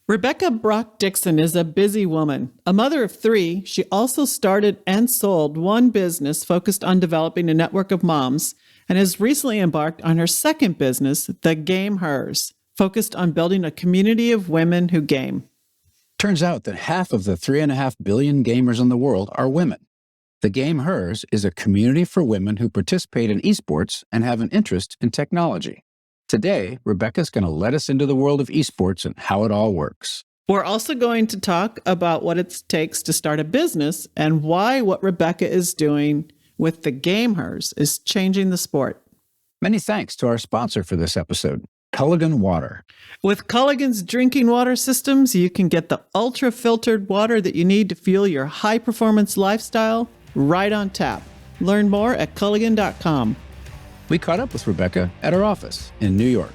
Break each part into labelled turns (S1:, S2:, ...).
S1: Rebecca Brock Dixon is a busy woman. A mother of three, she also started and sold one business focused on developing a network of moms and has recently embarked on her second business, the gameHERs, focused on building a community of women who game.
S2: Turns out that half of the 3.5 billion gamers in the world are women. The gameHERs is a community for women who participate in esports and have an interest in technology. Today, Rebecca's going to let us into the world of esports and how it all works.
S1: We're also going to talk about what it takes to start a business and why what Rebecca is doing with the gameHERs is changing the sport.
S2: Many thanks to our sponsor for this episode, Culligan Water.
S1: With Culligan's drinking water systems, you can get the ultra-filtered water that you need to fuel your high-performance lifestyle right on tap. Learn more at Culligan.com.
S2: We caught up with Rebecca at her office in New York.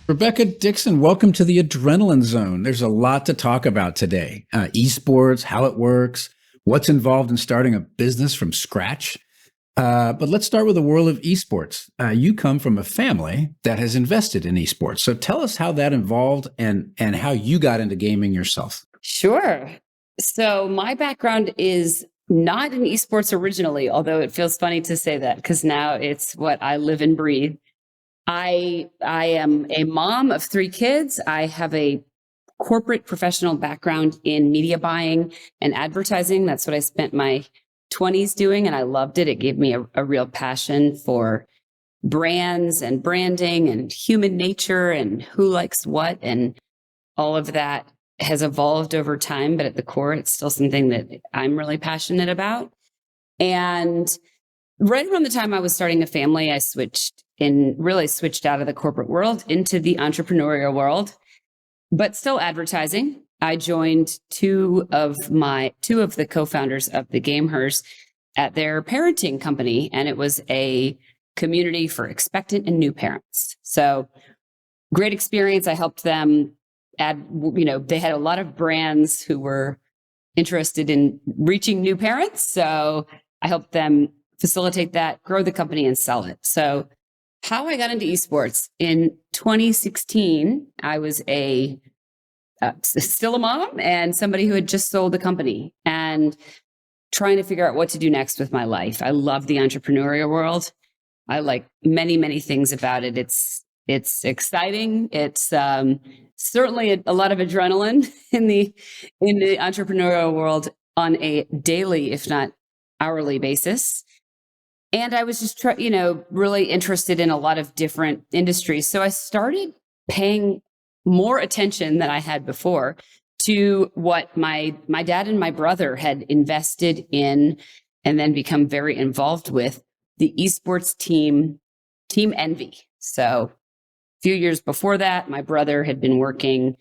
S2: Rebecca Dixon, welcome to the Adrenaline Zone. There's a lot to talk about today. Esports, how it works, what's involved in starting a business from scratch. But let's start with the world of esports. You come from a family that has invested in esports. So tell us how that involved and how you got into gaming yourself.
S3: Sure. So my background is not in esports originally, although it feels funny to say that because now it's what I live and breathe. I am a mom of three kids. I have a corporate professional background in media buying and advertising. That's what I spent my 20s doing, and I loved it. It gave me a real passion for brands and branding and human nature and who likes what, and all of that has evolved over time, but at the core, it's still something that I'm really passionate about. And right around the time I was starting a family, I switched out of the corporate world into the entrepreneurial world, but still advertising. I joined two of the co-founders of the gameHERs at their parenting company, and it was a community for expectant and new parents. So great experience. I helped them they had a lot of brands who were interested in reaching new parents. So I helped them facilitate that, grow the company, and sell it. So how I got into esports in 2016, I was still a mom and somebody who had just sold the company and trying to figure out what to do next with my life. I love the entrepreneurial world. I like many, many things about it. It's exciting. It's certainly a lot of adrenaline in the entrepreneurial world on a daily, if not hourly basis. And I was just really interested in a lot of different industries. So I started paying more attention than I had before to what my dad and my brother had invested in and then become very involved with, the esports team Envy. So a few years before that, my brother had been working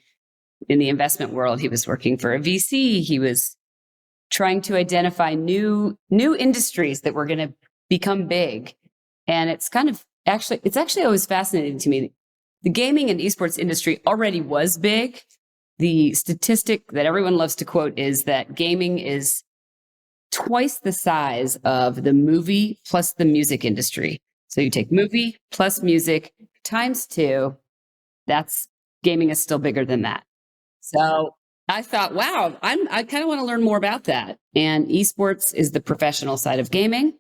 S3: in the investment world. He was working for a VC. He was trying to identify new industries that were going to become big. And it's actually always fascinating to me. The gaming and esports industry already was big. The statistic that everyone loves to quote is that gaming is twice the size of the movie plus the music industry. So you take movie plus music times 2, gaming is still bigger than that. So I thought, wow, I kind of want to learn more about that. And esports is the professional side of gaming,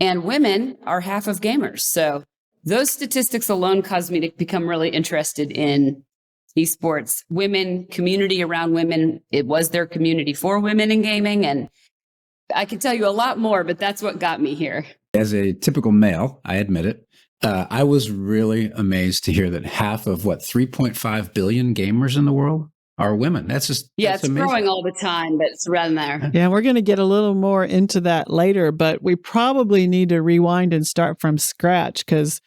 S3: and women are half of gamers. So those statistics alone caused me to become really interested in esports. Women, community around women. It was their community for women in gaming. And I could tell you a lot more, but that's what got me here.
S2: As a typical male, I admit it, I was really amazed to hear that half of 3.5 billion gamers in the world are women. That's
S3: it's
S2: amazing.
S3: Growing all the time, but it's around there.
S1: Yeah, we're going to get a little more into that later, but we probably need to rewind and start from scratch because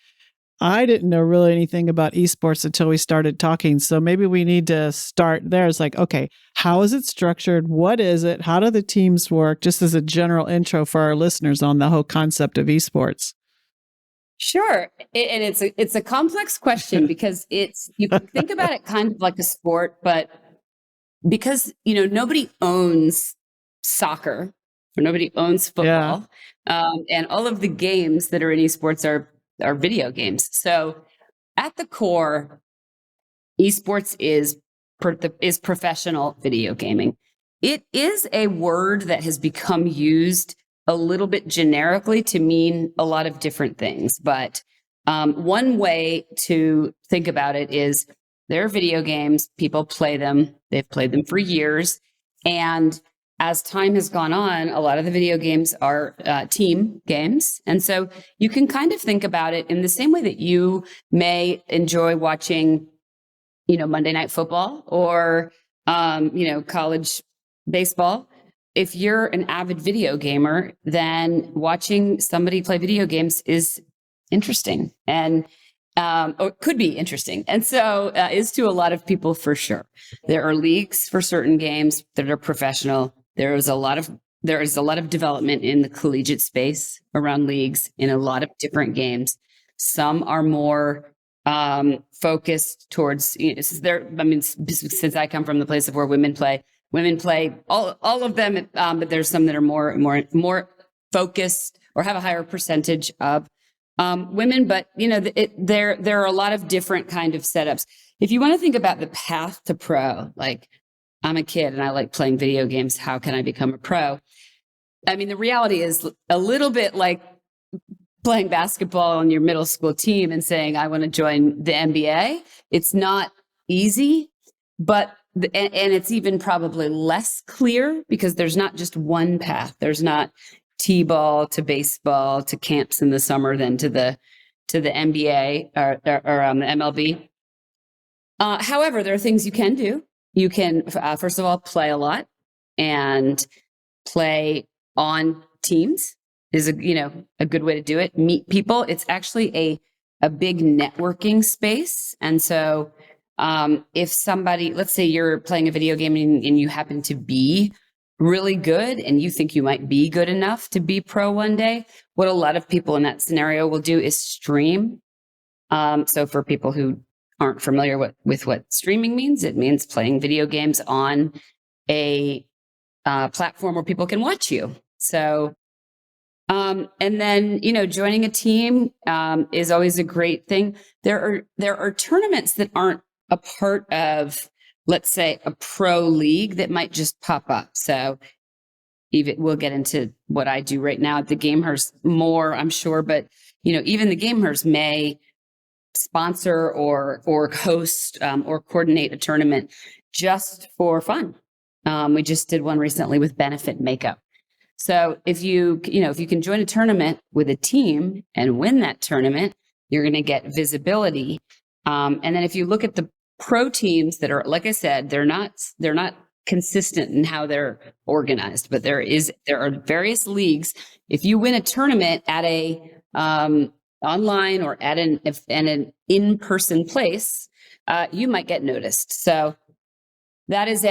S1: I didn't know really anything about esports until we started talking. So maybe we need to start there. It's like, okay, how is it structured? What is it? How do the teams work? Just as a general intro for our listeners on the whole concept of esports.
S3: Sure. And it's a complex question because you can think about it kind of like a sport, but because, nobody owns soccer or nobody owns football. And all of the games that are in esports are video games. So at the core, esports is professional video gaming. It is a word that has become used a little bit generically to mean a lot of different things. But one way to think about it is there are video games, people play them, they've played them for years. And as time has gone on, a lot of the video games are team games. And so you can kind of think about it in the same way that you may enjoy watching, Monday Night Football or, college baseball. If you're an avid video gamer, then watching somebody play video games is interesting and or could be interesting. And so is to a lot of people for sure. There are leagues for certain games that are professional. There is a lot of development in the collegiate space around leagues in a lot of different games. Some are more focused towards, since I come from the place of where women play all of them, but there's some that are more focused or have a higher percentage of women. But there are a lot of different kind of setups. If you want to think about the path to pro, like I'm a kid and I like playing video games, how can I become a pro? I mean, the reality is a little bit like playing basketball on your middle school team and saying, I want to join the NBA. It's not easy, but and it's even probably less clear because there's not just one path. There's not T-ball to baseball to camps in the summer, then to the NBA or the MLB. However, there are things you can do. You can, first of all, play a lot and play on teams is a good way to do it. Meet people. It's actually a big networking space. And so if somebody, let's say you're playing a video game and you happen to be really good and you think you might be good enough to be pro one day, what a lot of people in that scenario will do is stream. So for people who aren't familiar with what streaming means, it means playing video games on a platform where people can watch you. So and then, joining a team is always a great thing. There are tournaments that aren't a part of, let's say, a pro league that might just pop up. So we'll get into what I do right now at the gameHERs more, I'm sure. But, even the gameHERs may sponsor or host or coordinate a tournament just for fun. We just did one recently with Benefit Makeup. So if you can join a tournament with a team and win that tournament, you're going to get visibility. And then if you look at the pro teams that are, like I said, they're not consistent in how they're organized, but there are various leagues. If you win a tournament at a online or at an in-person place, you might get noticed. So that is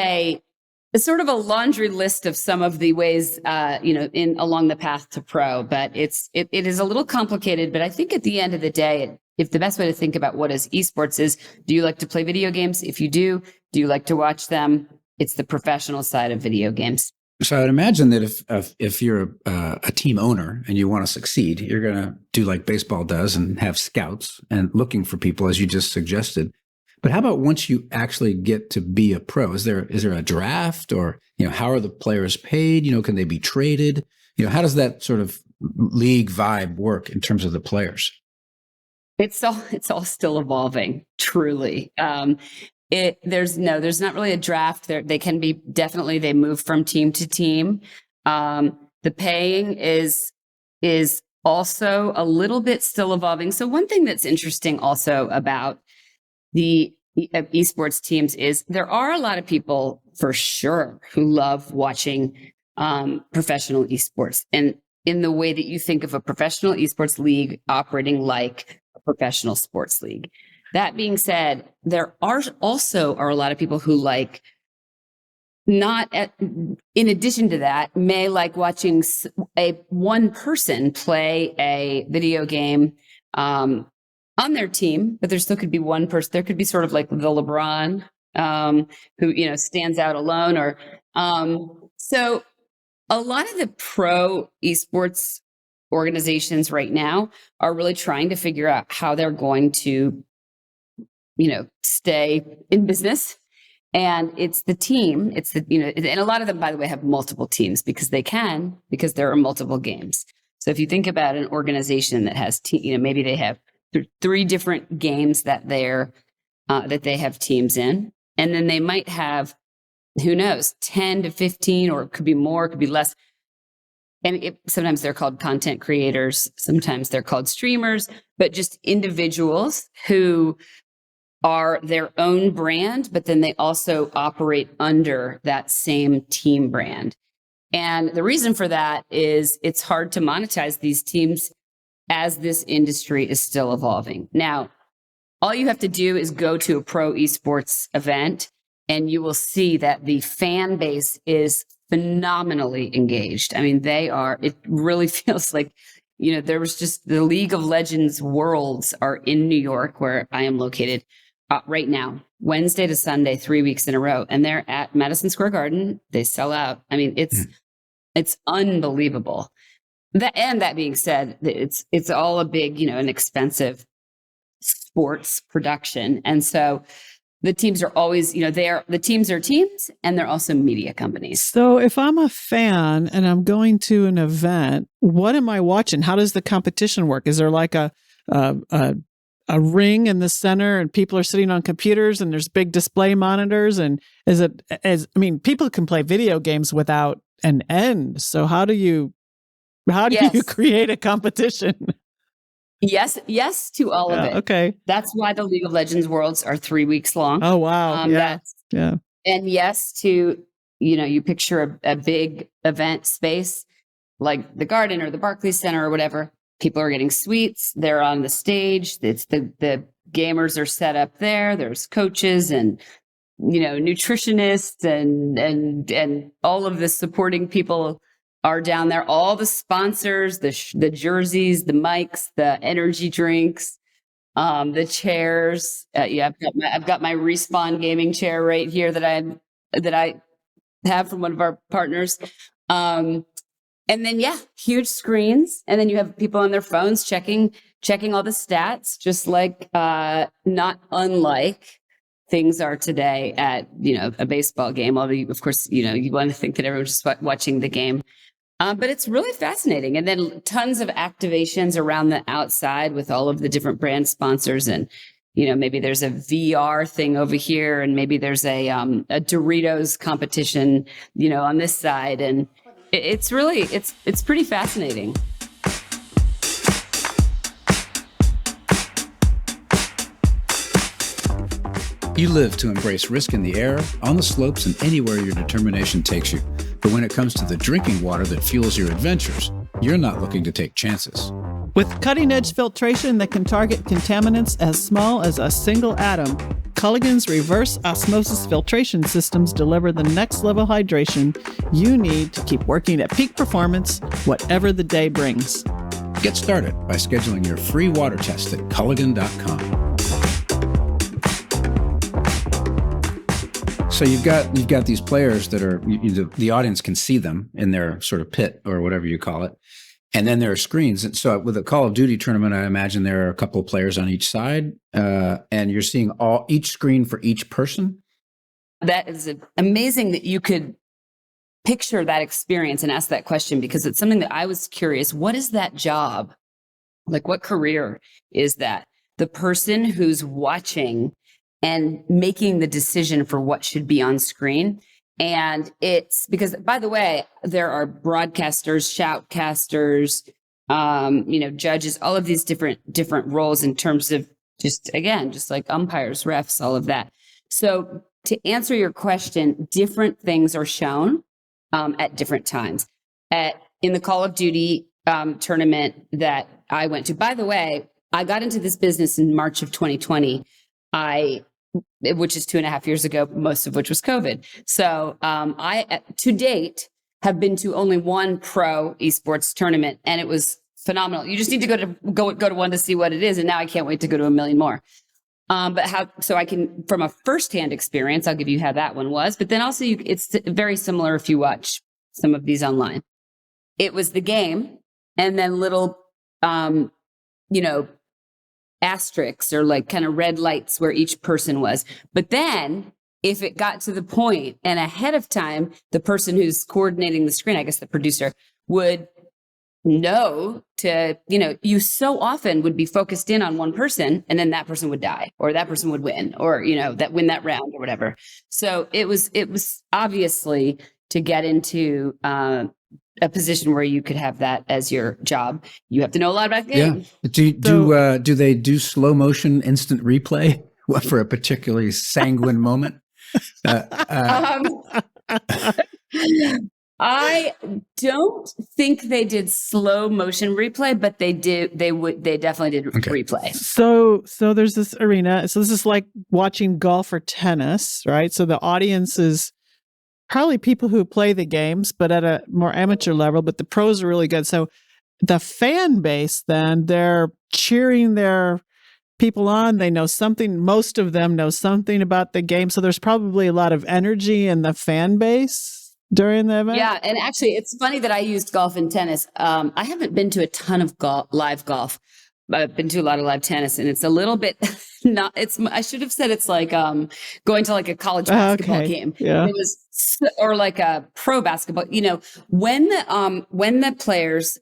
S3: it's sort of a laundry list of some of the ways, along the path to pro, but it is a little complicated. But I think at the end of the day, if the best way to think about what is esports is, do you like to play video games? If you do you like to watch them? It's the professional side of video games.
S2: So I would imagine that if you're a team owner and you want to succeed, you're going to do like baseball does and have scouts and looking for people, as you just suggested. But how about once you actually get to be a pro? Is there a draft, or how are the players paid? Can they be traded? How does that sort of league vibe work in terms of the players?
S3: It's all still evolving, truly. There's not really a draft. They can be definitely, they move from team to team. The paying is also a little bit still evolving. So one thing that's interesting also about the esports teams is there are a lot of people for sure who love watching professional esports, and in the way that you think of a professional esports league operating like a professional sports league. That being said, there are a lot of people who like in addition to that, may like watching one person play a video game on their team, but there still could be one person. There could be sort of like the LeBron who stands out alone, or so a lot of the pro esports organizations right now are really trying to figure out how they're going to, stay in business. And it's the team, and a lot of them, by the way, have multiple teams because there are multiple games. So if you think about an organization that has, maybe they have three different games that that they have teams in, and then they might have, who knows, 10 to 15, or it could be more, it could be less. And sometimes they're called content creators, sometimes they're called streamers, but just individuals who are their own brand, but then they also operate under that same team brand. And the reason for that is it's hard to monetize these teams as this industry is still evolving. Now, all you have to do is go to a pro esports event and you will see that the fan base is phenomenally engaged. I mean, it really feels like, there was just the League of Legends Worlds are in New York, where I am located right now, Wednesday to Sunday, 3 weeks in a row. And they're at Madison Square Garden. They sell out. I mean, it's unbelievable. That being said, it's all a big, an expensive sports production. And so the teams are always, the teams are teams, and they're also media companies.
S1: So if I'm a fan and I'm going to an event, what am I watching? How does the competition work? Is there like a ring in the center and people are sitting on computers and there's big display monitors? And people can play video games without an end. So how do you create a competition?
S3: Yes to all of it.
S1: Okay.
S3: That's why the League of Legends Worlds are 3 weeks long.
S1: Oh, wow. Yeah.
S3: And yes to, you picture a big event space like the Garden or the Barclays Center or whatever. People are getting suites. They're on the stage. It's the gamers are set up there. There's coaches and, nutritionists and all of the supporting people are down there. All the sponsors, the jerseys, the mics, the energy drinks, the chairs. I've got my Respawn gaming chair right here that I have from one of our partners. And then, huge screens. And then you have people on their phones checking all the stats, just like, not unlike things are today at, a baseball game. Although, of course, you want to think that everyone's just watching the game. But it's really fascinating. And then tons of activations around the outside with all of the different brand sponsors. And, maybe there's a VR thing over here, and maybe there's a Doritos competition, on this side. And it's pretty fascinating.
S2: You live to embrace risk in the air, on the slopes, and anywhere your determination takes you. But when it comes to the drinking water that fuels your adventures, you're not looking to take chances.
S1: With cutting-edge filtration that can target contaminants as small as a single atom, Culligan's reverse osmosis filtration systems deliver the next level hydration you need to keep working at peak performance, whatever the day brings.
S2: Get started by scheduling your free water test at culligan.com. So you've got these players that are, the audience can see them in their sort of pit or whatever you call it. And then there are screens. And so with a Call of Duty tournament, I imagine there are a couple of players on each side, and you're seeing each screen for each person.
S3: That is amazing that you could picture that experience and ask that question, because it's something that I was curious. What is that job? Like, what career is that? The person who's watching and making the decision for what should be on screen. And it's because, by the way, there are broadcasters, shoutcasters, judges, all of these different roles in terms of just like umpires, refs, all of that. So to answer your question, different things are shown at different times. In the Call of Duty tournament that I went to, by the way, I got into this business in March of 2020. Which is 2.5 years ago, most of which was COVID. So I, to date, have been to only one pro esports tournament, and it was phenomenal. You just need to go to one to see what it is, and now I can't wait to go to a million more. So I can, from a firsthand experience, I'll give you how that one was. But then also, it's very similar if you watch some of these online. It was the game and then little, asterisks or like kind of red lights where each person was. But then if it got to the point and ahead of time, the person who's coordinating the screen, I guess the producer, would know to, you so often would be focused in on one person and then that person would die or that person would win or, that win that round or whatever. So it was obviously to get into a position where you could have that as your job. You have to know a lot about the game.
S2: Yeah. Do they do slow motion instant replay for a particularly sanguine moment?
S3: I don't think they did slow motion replay, but they definitely did replay.
S1: So there's this arena. So this is like watching golf or tennis, right? So the audience is probably people who play the games, but at a more amateur level, but the pros are really good. So the fan base, then they're cheering their people on. They know something. Most of them know something about the game. So there's probably a lot of energy in the fan base during the event.
S3: Yeah. And actually it's funny that I used golf and tennis. I haven't been to a ton of live golf. I've been to a lot of live tennis and it's a little bit I should have said it's like going to like a college basketball game.
S1: Yeah.
S3: It was, or like a pro basketball, when the players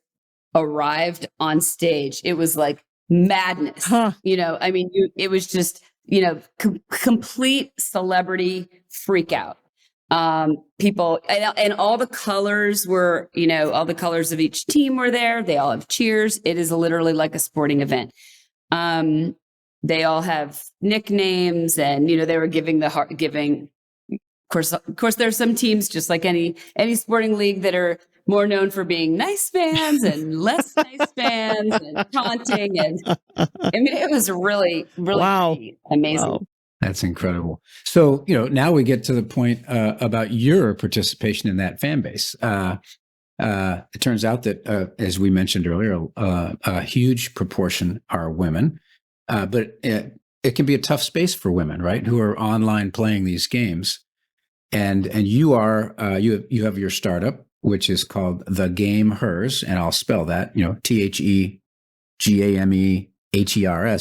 S3: arrived on stage, it was like madness. It was just, complete celebrity freak out. People and all the colors were, all the colors of each team were there. They all have cheers. It is literally like a sporting event. They all have nicknames and, they were giving of course, there's some teams just like any sporting league that are more known for being nice fans and less nice fans and taunting. And it was really, really amazing.
S1: Wow.
S2: That's incredible. So, now we get to the point about your participation in that fan base. It turns out that, as we mentioned earlier, a huge proportion are women, but it can be a tough space for women, right, who are online playing these games. And you are you have your startup, which is called the gameHERs, and I'll spell that, TheGameHERs,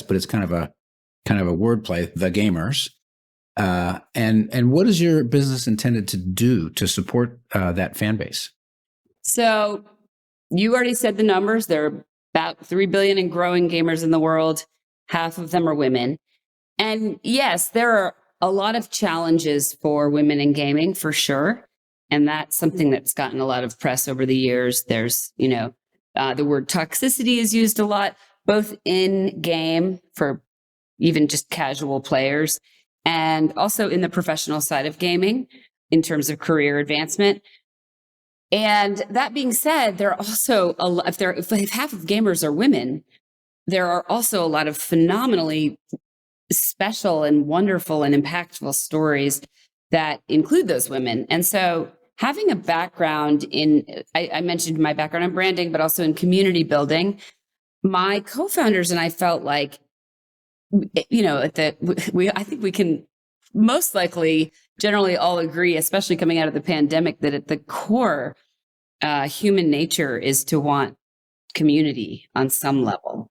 S2: but it's kind of a wordplay, the gamers. And what is your business intended to do to support that fan base?
S3: So you already said the numbers. There are about 3 billion and growing gamers in the world. Half of them are women. And yes, there are a lot of challenges for women in gaming for sure. And that's something that's gotten a lot of press over the years. There's, the word toxicity is used a lot, both in game for even just casual players, and also in the professional side of gaming in terms of career advancement. And that being said, there are also if half of gamers are women, there are also a lot of phenomenally special and wonderful and impactful stories that include those women. And so having a background I mentioned my background in branding, but also in community building, my co-founders and I felt like, I think we can most likely generally all agree, especially coming out of the pandemic, that at the core, human nature is to want community on some level.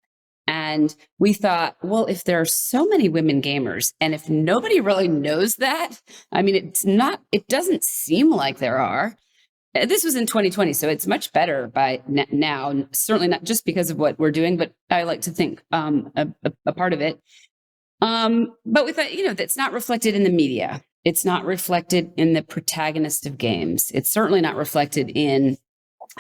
S3: And we thought, well, if there are so many women gamers, and if nobody really knows that, it doesn't seem like there are. This was in 2020, so it's much better by now, certainly not just because of what we're doing, but I like to think a part of it. But we thought, that's not reflected in the media. It's not reflected in the protagonist of games. It's certainly not reflected in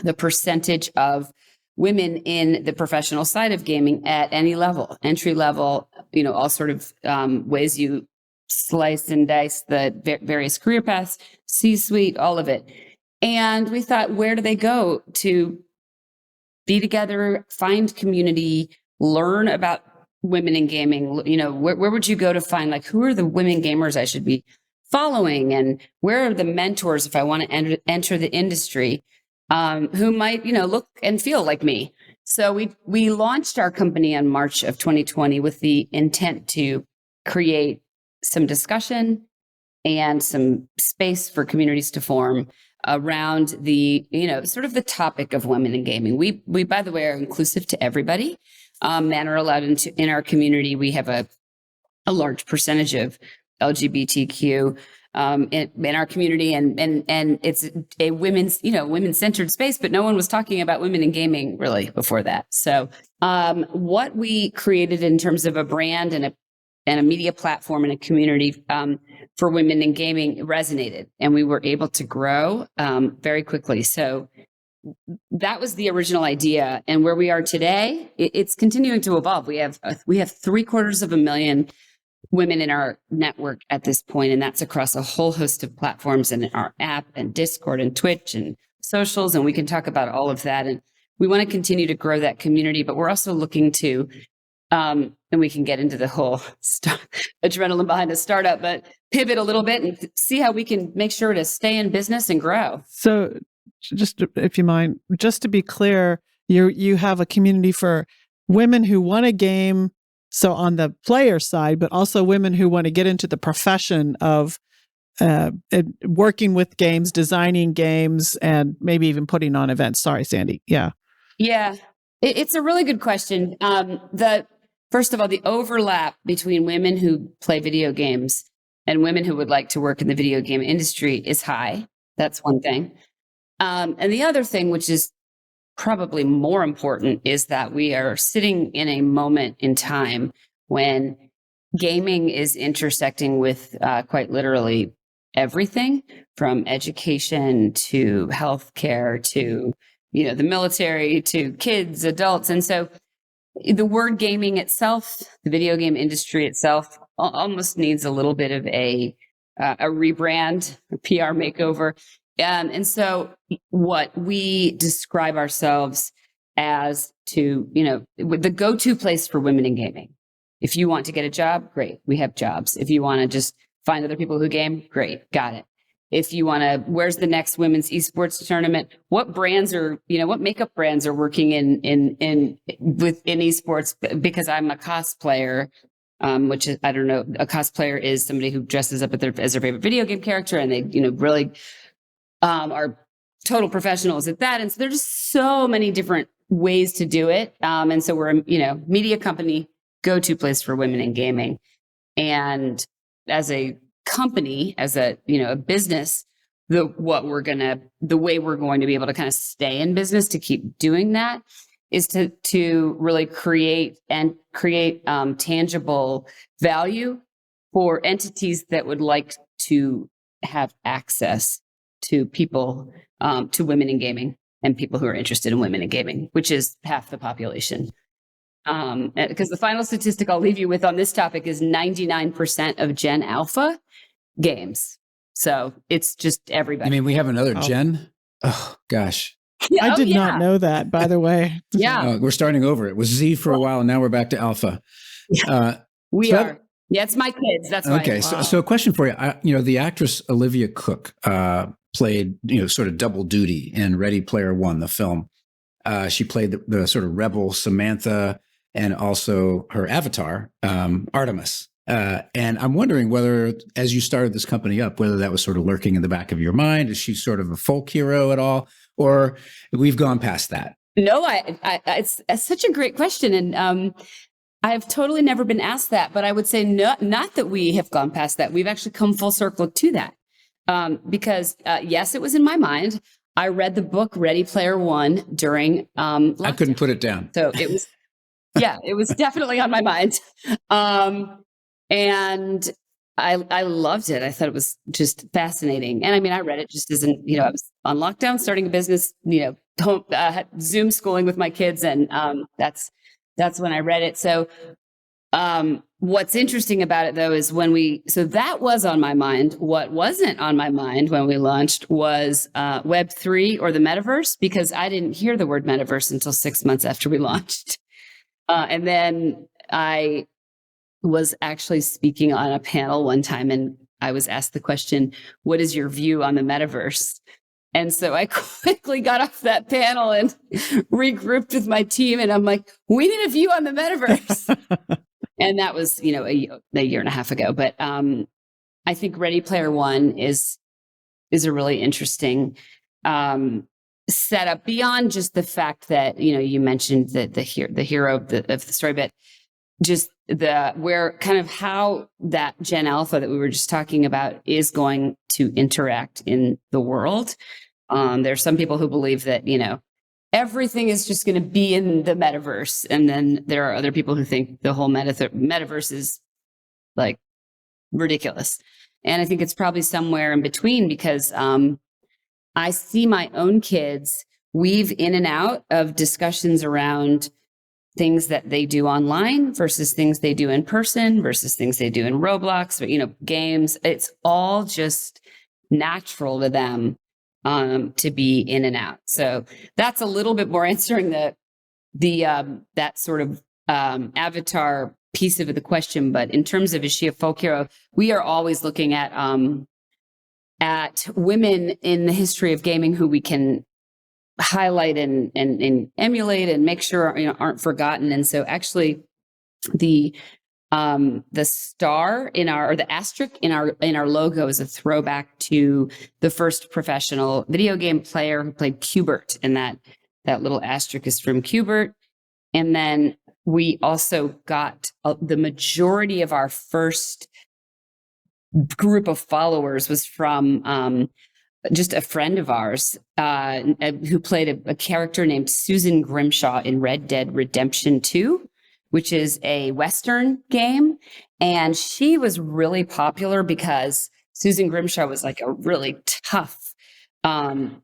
S3: the percentage of women in the professional side of gaming at any level, entry level, all sort of ways you slice and dice the various career paths, C-suite, all of it. And we thought, where do they go to be together, find community, learn about women in gaming? Where would you go to find, who are the women gamers I should be following? And where are the mentors if I want to enter the industry? Who might, look and feel like me. So we launched our company in March of 2020 with the intent to create some discussion and some space for communities to form around the, sort of the topic of women in gaming. We by the way, are inclusive to everybody. Men are allowed in our community. We have a large percentage of LGBTQ in our community, and it's a women's centered space, but no one was talking about women in gaming really before that. So what we created in terms of a brand and a media platform and a community for women in gaming resonated, and we were able to grow very quickly. So that was the original idea, and where we are today, it's continuing to evolve. We have 750,000 women in our network at this point, and that's across a whole host of platforms and our app and Discord and Twitch and socials, and we can talk about all of that. And we want to continue to grow that community, but we're also looking to, and we can get into the whole adrenaline behind a startup, but pivot a little bit and see how we can make sure to stay in business and grow.
S1: So just, if you mind, just to be clear, you have a community for women who want to game, so on the player side, but also women who want to get into the profession of working with games, designing games, and maybe even putting on events. Sorry, Sandy. Yeah.
S3: Yeah, it's a really good question. First of all, the overlap between women who play video games and women who would like to work in the video game industry is high. That's one thing. And the other thing, which is probably more important, is that we are sitting in a moment in time when gaming is intersecting with quite literally everything, from education to healthcare to the military to kids, adults. And so the word gaming itself, the video game industry itself, almost needs a little bit of a rebrand, a PR makeover. And so what we describe ourselves as the go-to place for women in gaming. If you want to get a job, great, we have jobs. If you want to just find other people who game, great, got it. If you want to, where's the next women's esports tournament? What brands are, what makeup brands are working in esports? Because I'm a cosplayer, which is, I don't know, a cosplayer is somebody who dresses up as their favorite video game character, and they, really are total professionals at that. And so there's just so many different ways to do it. And so we're a, media company, go-to place for women in gaming. And as a company, as a business, the way we're going to be able to kind of stay in business to keep doing that is to really create tangible value for entities that would like to have access to people, to women in gaming and people who are interested in women in gaming, which is half the population. Because the final statistic I'll leave you with on this topic is 99% of Gen Alpha games. So it's just everybody.
S2: I mean, we have another Gen? Oh, gosh.
S3: Yeah,
S1: I did not know that, by the way.
S3: Yeah.
S2: We're starting over. It was Z for a while, and now we're back to Alpha.
S3: We are. Yeah, it's my kids. That's why.
S2: Okay, so a question for you. The actress Olivia Cooke played, sort of double duty in Ready Player One, the film. She played the sort of rebel Samantha, and also her avatar, Artemis. And I'm wondering whether, as you started this company up, whether that was sort of lurking in the back of your mind. Is she sort of a folk hero at all? Or we've gone past that?
S3: No, it's such a great question. And I've totally never been asked that, but I would say not that we have gone past that. We've actually come full circle to that. Because yes, it was in my mind. I read the book Ready Player One during lockdown.
S2: I couldn't put it down.
S3: So it was, it was definitely on my mind. And I loved it. I thought it was just fascinating. And I mean, I read it just as I was on lockdown, starting a business, home, Zoom schooling with my kids. And that's when I read it. So what's interesting about it, though, is so that was on my mind. What wasn't on my mind when we launched was Web3 or the metaverse, because I didn't hear the word metaverse until 6 months after we launched. And then I was actually speaking on a panel one time, and I was asked the question, what is your view on the metaverse? And so I quickly got off that panel and regrouped with my team. And I'm like, we need a view on the metaverse. And that was, a year and a half ago. But I think Ready Player One is is a really interesting setup beyond just the fact that, you mentioned that the hero of the story, but just how that Gen Alpha that we were just talking about is going to interact in the world. There's some people who believe that, everything is just going to be in the metaverse. And then there are other people who think the whole metaverse is like ridiculous. And I think it's probably somewhere in between, because I see my own kids weave in and out of discussions around things that they do online versus things they do in person versus things they do in Roblox or, games. It's all just natural to them to be in and out. So that's a little bit more answering that sort of avatar piece of the question. But in terms of, is she a folk hero? We are always looking at women in the history of gaming who we can highlight and emulate and make sure aren't forgotten. And so actually the star the asterisk in our logo is a throwback to the first professional video game player who played Q*bert, and that little asterisk is from Q*bert. And then we also got the majority of our first group of followers was from just a friend of ours who played a character named Susan Grimshaw in Red Dead Redemption 2, which is a Western game. And she was really popular because Susan Grimshaw was like a really tough,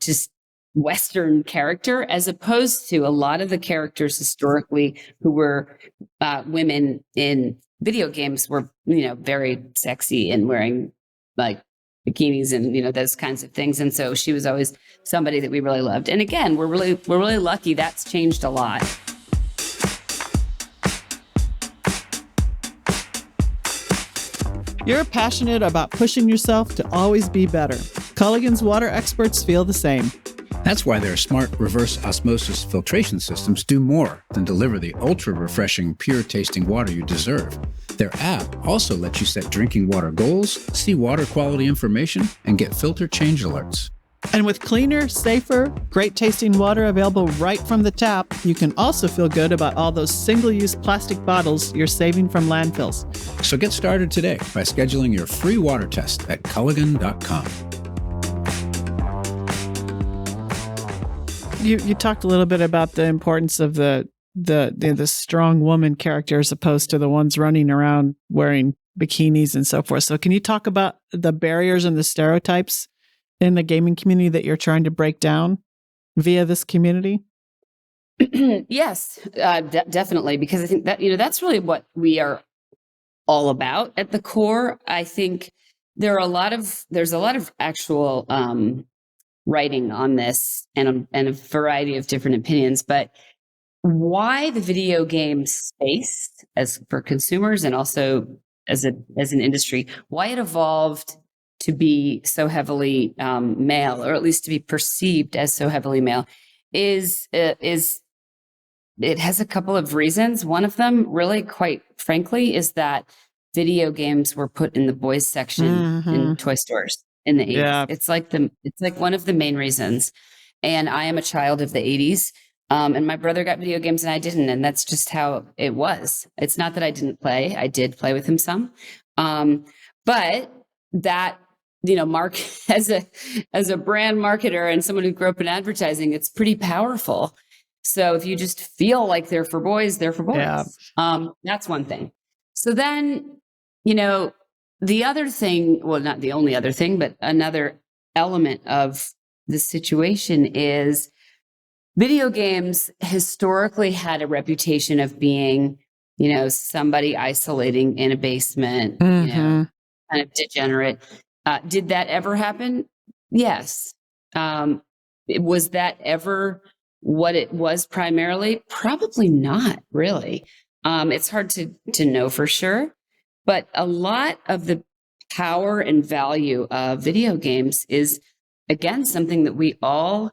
S3: just Western character, as opposed to a lot of the characters historically who were women in video games were, very sexy and wearing like bikinis and, those kinds of things. And so she was always somebody that we really loved. And again, we're really lucky. That's changed a lot.
S1: You're passionate about pushing yourself to always be better. Culligan's water experts feel the same.
S2: That's why their smart reverse osmosis filtration systems do more than deliver the ultra-refreshing, pure-tasting water you deserve. Their app also lets you set drinking water goals, see water quality information, and get filter change alerts.
S1: And with cleaner, safer, great-tasting water available right from the tap, you can also feel good about all those single-use plastic bottles you're saving from landfills.
S2: So get started today by scheduling your free water test at Culligan.com.
S1: You talked a little bit about the importance of the strong woman character as opposed to the ones running around wearing bikinis and so forth. So can you talk about the barriers and the stereotypes in the gaming community that you're trying to break down via this community?
S3: Yes, definitely, because I think that that's really what we are all about at the core. I think there's a lot of actual writing on this and a variety of different opinions, but why the video game space, as for consumers and also as an industry, why it evolved to be so heavily male, or at least to be perceived as so heavily male, is it has a couple of reasons. One of them, really, quite frankly, is that video games were put in the boys section in toy stores in the 80s. Yeah. It's like one of the main reasons. And I am a child of the 80s. And my brother got video games and I didn't. And that's just how it was. It's not that I didn't play. I did play with him some. But that, Mark, as a brand marketer and someone who grew up in advertising, it's pretty powerful. So if you just feel like they're for boys, they're for boys. Yeah. That's one thing. So then, the other thing, well, not the only other thing, but another element of the situation is video games historically had a reputation of being, somebody isolating in a basement, kind of degenerate. Did that ever happen? Yes. Was that ever what it was primarily? Probably not, really. It's hard to know for sure. But a lot of the power and value of video games is, again, something that we all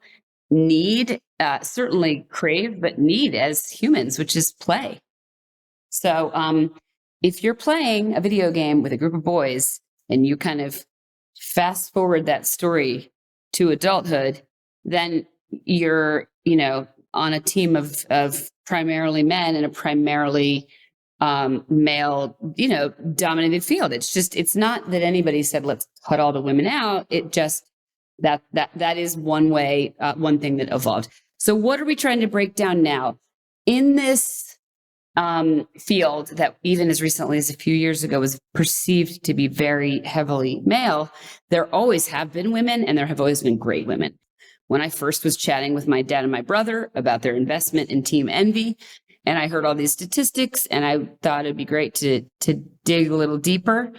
S3: need, certainly crave, but need as humans, which is play. So if you're playing a video game with a group of boys and you kind of fast forward that story to adulthood, then you're, on a team of primarily men in a primarily male, dominated field. It's not that anybody said, let's cut all the women out. It just, that is one way, one thing that evolved. So what are we trying to break down now in this field that even as recently as a few years ago was perceived to be very heavily male? There always have been women, and there have always been great women. When I first was chatting with my dad and my brother about their investment in Team Envy, and I heard all these statistics, and I thought it'd be great to dig a little deeper.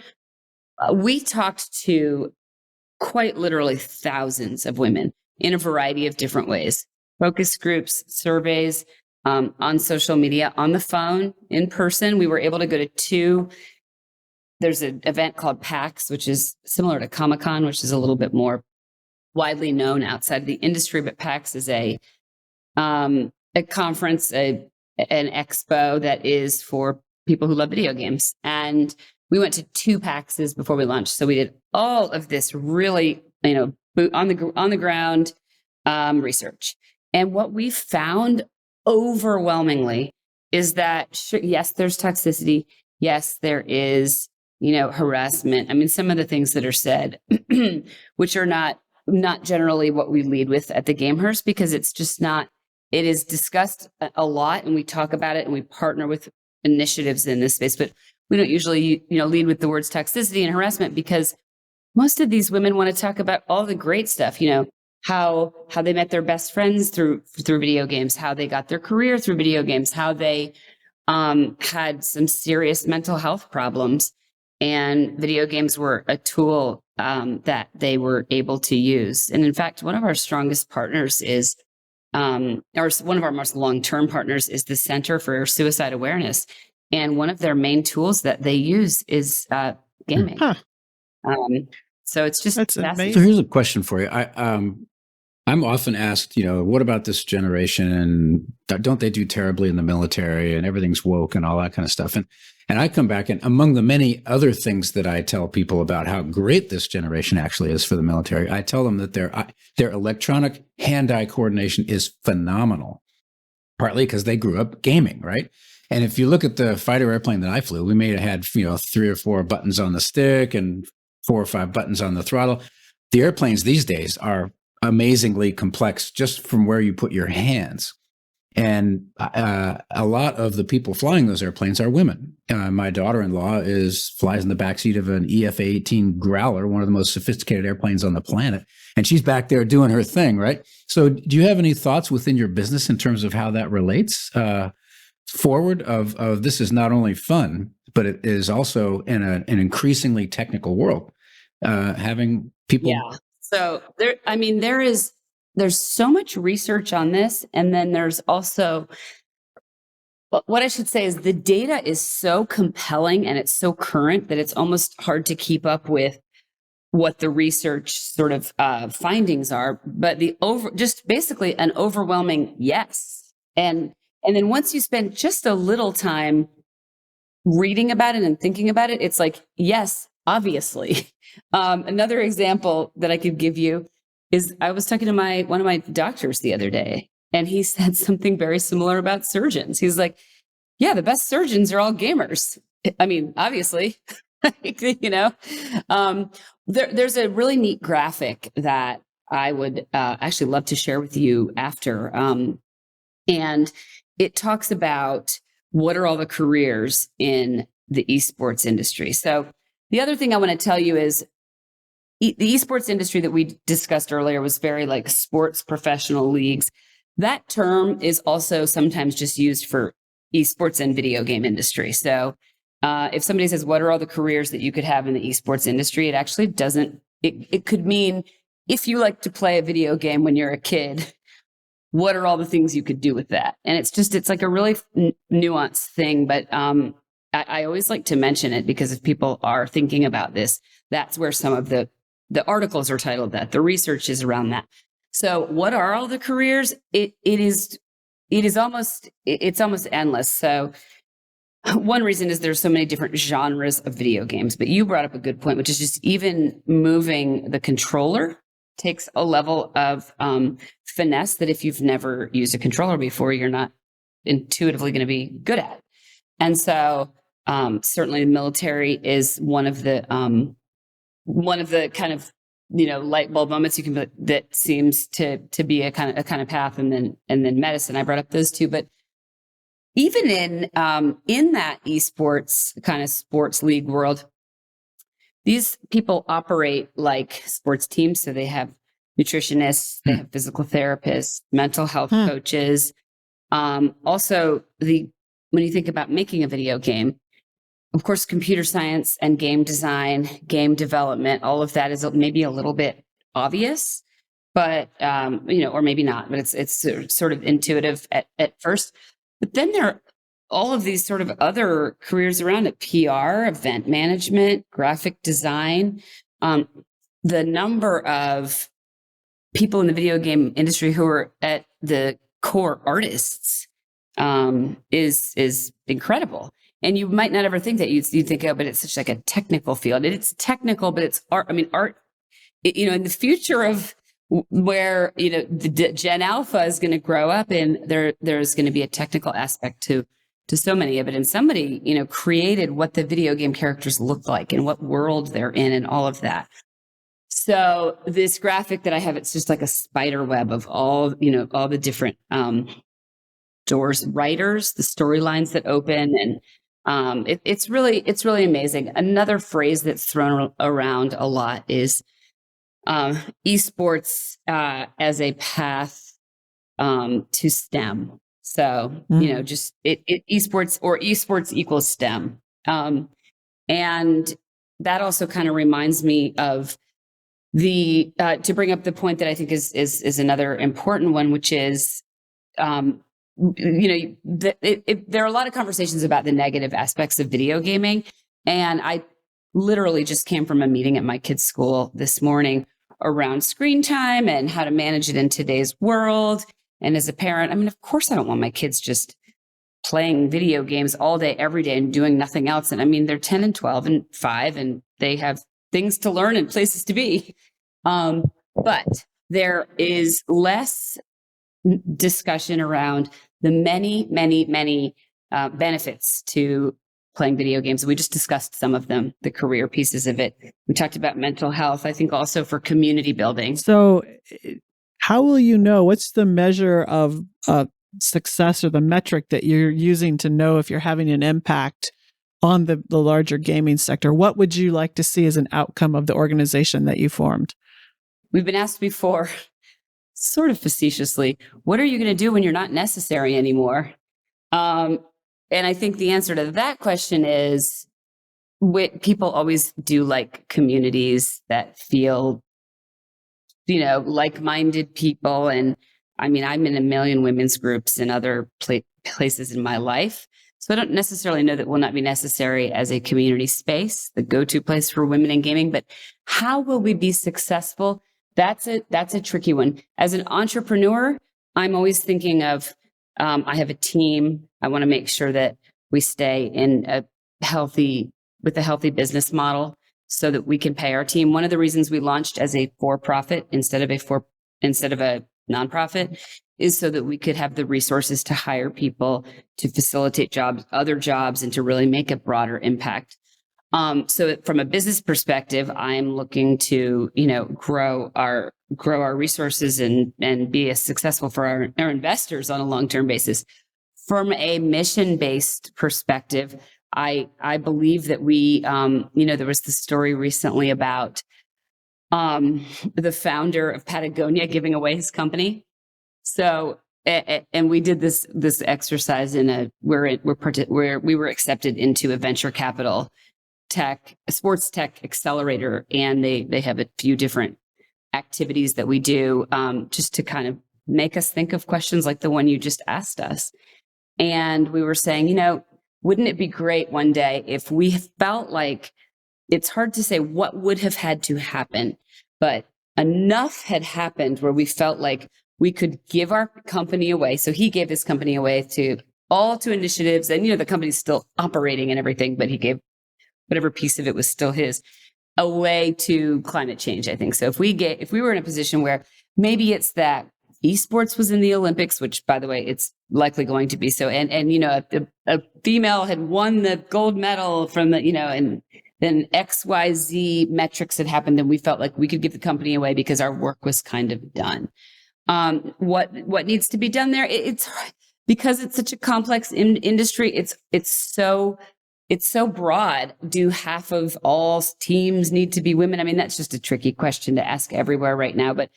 S3: We talked to quite literally thousands of women in a variety of different ways: focus groups, surveys, on social media, on the phone, in person. We were able to go to 2. There's an event called PAX, which is similar to Comic-Con, which is a little bit more widely known outside of the industry. But PAX is a conference, an expo that is for people who love video games. And we went to 2 PAXs before we launched. So we did all of this really, boot on the ground research. And what we found overwhelmingly is that, yes, there's toxicity. Yes, there is, harassment. I mean, some of the things that are said, which are not generally what we lead with at the gameHERs, because it's just not, it is discussed a lot, and we talk about it, and we partner with initiatives in this space, but we don't usually, lead with the words toxicity and harassment, because most of these women want to talk about all the great stuff, how they met their best friends through video games, how they got their career through video games, how they had some serious mental health problems, and video games were a tool that they were able to use. And in fact, one of our strongest partners is, or one of our most long-term partners is the Center for Suicide Awareness. And one of their main tools that they use is gaming.
S1: Huh.
S3: So it's just
S1: That's amazing.
S2: So here's a question for you. I'm often asked, what about this generation, and don't they do terribly in the military, and everything's woke and all that kind of stuff? And I come back, and among the many other things that I tell people about how great this generation actually is for the military, I tell them that their electronic hand-eye coordination is phenomenal, partly because they grew up gaming, right? And if you look at the fighter airplane that I flew, we may have had 3 or 4 buttons on the stick and 4 or 5 buttons on the throttle. The airplanes these days are amazingly complex just from where you put your hands. And a lot of the people flying those airplanes are women. My daughter-in-law flies in the backseat of an EF-A-18 Growler, one of the most sophisticated airplanes on the planet. And she's back there doing her thing, right? So do you have any thoughts within your business in terms of how that relates forward of this is not only fun, but it is also in an increasingly technical world, having people...
S3: Yeah. So there's so much research on this. And then there's also, what I should say is the data is so compelling and it's so current that it's almost hard to keep up with what the research sort of findings are. But just basically an overwhelming yes. And then once you spend just a little time reading about it and thinking about it, it's like, yes, obviously. Another example that I could give you is I was talking to one of my doctors the other day, and he said something very similar about surgeons. He's like, yeah, the best surgeons are all gamers. I mean, obviously, there's a really neat graphic that I would actually love to share with you after. And it talks about what are all the careers in the esports industry. So the other thing I want to tell you is the esports industry that we discussed earlier was very like sports professional leagues. That term is also sometimes just used for esports and video game industry. So if somebody says, what are all the careers that you could have in the esports industry? It actually doesn't, it could mean if you like to play a video game when you're a kid, what are all the things you could do with that? And it's like a really nuanced thing, but I always like to mention it because if people are thinking about this, that's where some of the articles are titled that. The research is around that. So what are all the careers? It's almost endless. So one reason is there's so many different genres of video games, but you brought up a good point, which is just even moving the controller takes a level of finesse that if you've never used a controller before, you're not intuitively going to be good at. And so certainly the military is one of the kind of, light bulb moments you can, that seems to be a kind of path, and then medicine. I brought up those two, but even in that esports kind of sports league world, these people operate like sports teams. So they have nutritionists, they have physical therapists, mental health coaches. Also, when you think about making a video game, of course, computer science and game design, game development, all of that is maybe a little bit obvious, but or maybe not. But it's sort of intuitive at first. But then there are all of these sort of other careers around it: PR, event management, graphic design. The number of people in the video game industry who are at the core artists is incredible. And you might not ever think that. You'd think, oh, but it's such like a technical field. It's technical, but it's art. I mean, art, in the future of where, the Gen Alpha is going to grow up in, there's going to be a technical aspect to so many of it. And somebody, created what the video game characters look like and what world they're in and all of that. So this graphic that I have, it's just like a spider web of all the different doors, writers, the storylines that open, and it's really amazing. Another phrase that's thrown around a lot is esports as a path to STEM. So just esports equals STEM, and that also kind of reminds me of to bring up the point that I think is another important one, which is there are a lot of conversations about the negative aspects of video gaming. And I literally just came from a meeting at my kids' school this morning around screen time and how to manage it in today's world. And as a parent, I mean, of course, I don't want my kids just playing video games all day, every day and doing nothing else. And I mean, they're 10 and 12 and 5, and they have things to learn and places to be. But there is less discussion around the many, many, many benefits to playing video games. We just discussed some of them, the career pieces of it. We talked about mental health, I think also for community building.
S1: So how will you know? What's the measure of success or the metric that you're using to know if you're having an impact on the larger gaming sector? What would you like to see as an outcome of the organization that you formed?
S3: We've been asked before, sort of facetiously, what are you going to do when you're not necessary anymore? And I think the answer to that question is, people always do like communities that feel, like-minded people. And I mean, I'm in a million women's groups in other places in my life. So I don't necessarily know that will not be necessary as a community space, the go-to place for women in gaming. But how will we be successful? That's a tricky one. As an entrepreneur, I'm always thinking of, I have a team. I want to make sure that we stay in a healthy business model so that we can pay our team. One of the reasons we launched as a for-profit instead of a nonprofit is so that we could have the resources to hire people, to facilitate other jobs, and to really make a broader impact. So from a business perspective, I'm looking to, grow our resources and be as successful for our investors on a long-term basis. From a mission-based perspective, I believe that we, there was this story recently about the founder of Patagonia giving away his company. So, and we did this exercise where we were accepted into a venture capital sports tech accelerator, and they have a few different activities that we do just to kind of make us think of questions like the one you just asked us. And we were saying, wouldn't it be great one day if we felt like, it's hard to say what would have had to happen, but enough had happened where we felt like we could give our company away. So he gave his company away to all to initiatives. And, the company's still operating and everything, but he gave whatever piece of it was still his, a way to climate change, I think. So if we were in a position where maybe it's that esports was in the Olympics, which, by the way, it's likely going to be so, and a female had won the gold medal from the, and then XYZ metrics had happened, and we felt like we could give the company away because our work was kind of done. What needs to be done there? It's because it's such a complex industry. It's so broad. Do half of all teams need to be women? I mean, that's just a tricky question to ask everywhere right now. But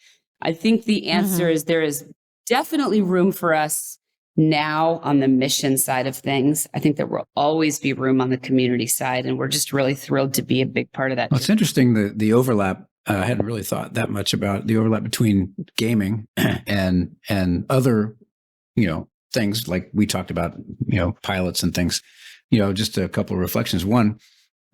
S3: I think the answer is there is definitely room for us now on the mission side of things. I think there will always be room on the community side, and we're just really thrilled to be a big part of that.
S2: Well, it's interesting, the overlap. I hadn't really thought that much about the overlap between gaming and other, things like we talked about, pilots and things. Just a couple of reflections. One,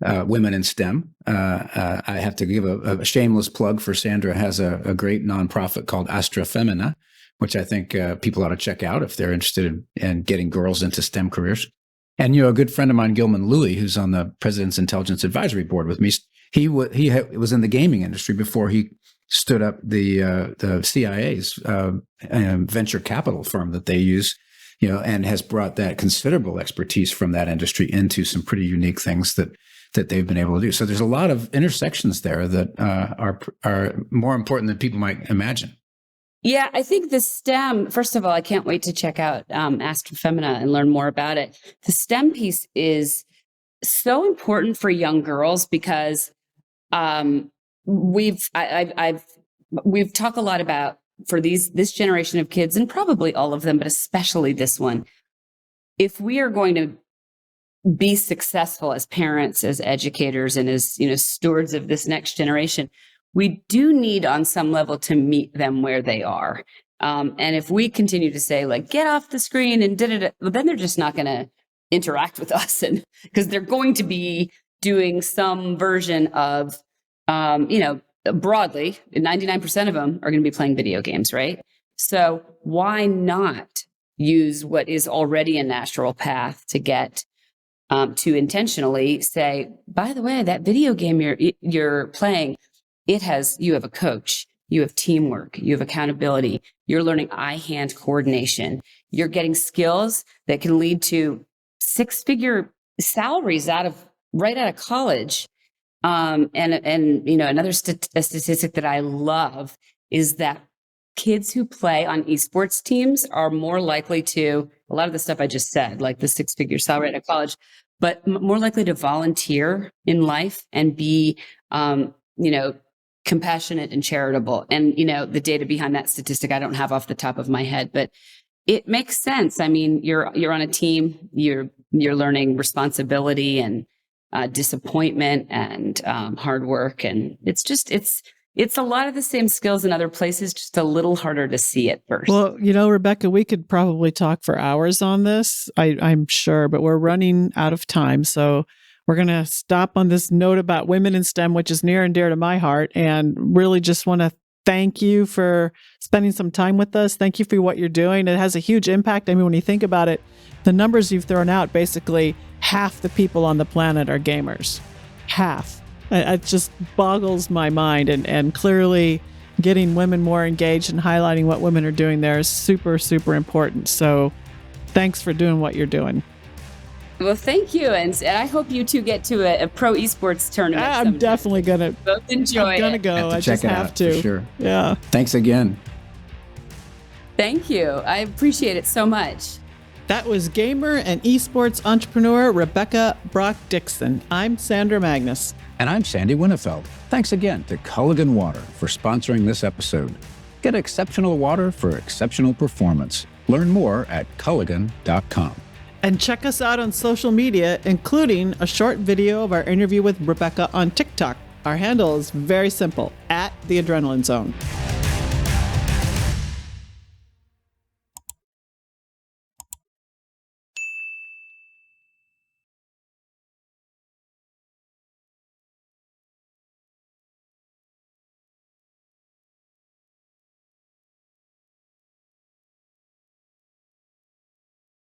S2: women in STEM. I have to give a shameless plug for Sandra has a great nonprofit called Astra Femina, which I think people ought to check out if they're interested in getting girls into STEM careers. And, a good friend of mine, Gilman Louie, who's on the President's Intelligence Advisory Board with me, he was in the gaming industry before he stood up the CIA's venture capital firm that they use, and has brought that considerable expertise from that industry into some pretty unique things that they've been able to do. So there's a lot of intersections there that are more important than people might imagine.
S3: Yeah, I think the STEM, first of all, I can't wait to check out Astra Femina and learn more about it. The STEM piece is so important for young girls because we've talked a lot about for this generation of kids, and probably all of them, but especially this one. If we are going to be successful as parents, as educators, and as stewards of this next generation, we do need on some level to meet them where they are. And if we continue to say, like, get off the screen and well, then they're just not going to interact with us, and because they're going to be doing some version of, broadly, 99% of them are going to be playing video games, right? So why not use what is already a natural path to get to intentionally say, by the way, that video game you're playing, you have a coach, you have teamwork, you have accountability, you're learning eye-hand coordination, you're getting skills that can lead to six-figure salaries right out of college. And another statistic that I love is that kids who play on esports teams are more likely to, a lot of the stuff I just said, like the six-figure salary out of college, but more likely to volunteer in life and be, compassionate and charitable. And, the data behind that statistic, I don't have off the top of my head, but it makes sense. I mean, you're on a team, you're learning responsibility and disappointment and hard work. And it's a lot of the same skills in other places, just a little harder to see at first.
S1: Well, Rebecca, we could probably talk for hours on this, I'm sure, but we're running out of time. So we're going to stop on this note about women in STEM, which is near and dear to my heart, and really just want to thank you for spending some time with us. Thank you for what you're doing. It has a huge impact. I mean, when you think about it, the numbers you've thrown out, basically half the people on the planet are gamers. Half. It just boggles my mind. And clearly getting women more engaged and highlighting what women are doing there is super, super important. So thanks for doing what you're doing.
S3: Well, thank you. And I hope you two get to a pro esports tournament.
S1: I'm
S3: sometime.
S1: definitely going to.
S3: Both enjoy
S1: I'm going to
S3: it.
S1: go. I just have to.
S2: For sure.
S1: Yeah.
S2: Thanks again.
S3: Thank you. I appreciate it so much.
S1: That was gamer and esports entrepreneur Rebecca Brock Dixon. I'm Sandra Magnus.
S2: And I'm Sandy Winnefeld. Thanks again to Culligan Water for sponsoring this episode. Get exceptional water for exceptional performance. Learn more at culligan.com.
S1: And check us out on social media, including a short video of our interview with Rebecca on TikTok. Our handle is very simple, @TheAdrenalineZone.